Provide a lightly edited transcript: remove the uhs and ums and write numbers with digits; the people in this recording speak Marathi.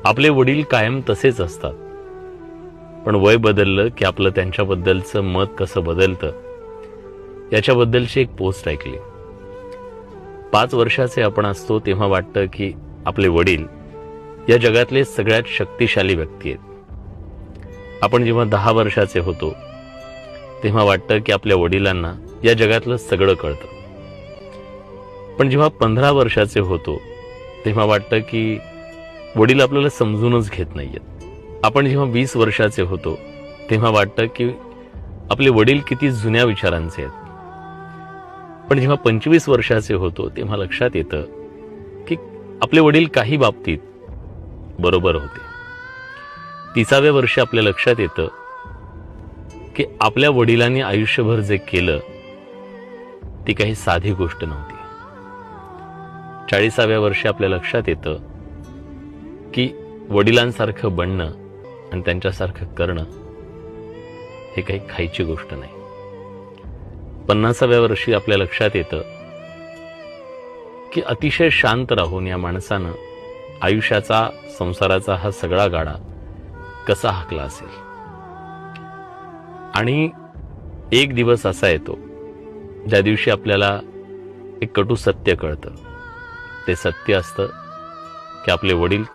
आपले वडील कायम तसेच असतात, पण वय बदललं की आपलं त्यांच्याबद्दलचं मत कसं बदलतं याच्याबद्दलची एक पोस्ट ऐकली. 5 वर्षाचे आपण असतो तेव्हा वाटतं की आपले वडील या जगातले सगळ्यात शक्तिशाली व्यक्ती आहेत. आपण जेव्हा 10 वर्षाचे होतो तेव्हा वाटतं की आपल्या वडिलांना या जगातलं सगळं कळतं. पण जेव्हा 15 वर्षाचे होतो तेव्हा वाटतं की वडील आपल्याला समजूनच घेत नाहीयेत. आपण जेव्हा 20 वर्षाचे होतो तेव्हा वाटतं की आपले वडील किती जुन्या विचारांचे आहेत. पण जेव्हा 25 वर्षाचे होतो तेव्हा लक्षात येतं की आपले वडील काही बाबतीत बरोबर होते. 30व्या वर्षी आपल्या लक्षात येतं की आपल्या वडिलांनी आयुष्यभर जे केलं ती काही साधी गोष्ट नव्हती. 40व्या वर्षी आपल्या लक्षात येतं की वडिलांसारखं बनणं आणि त्यांच्यासारखं करणं हे काही खायची गोष्ट नाही. 50व्या वर्षी आपल्या लक्षात येतं की अतिशय शांत राहून या माणसानं आयुष्याचा, संसाराचा हा सगळा गाडा कसा हाकला असेल. आणि एक दिवस असा येतो ज्या दिवशी आपल्याला एक कटू सत्य कळतं. ते सत्य असतं की आपले वडील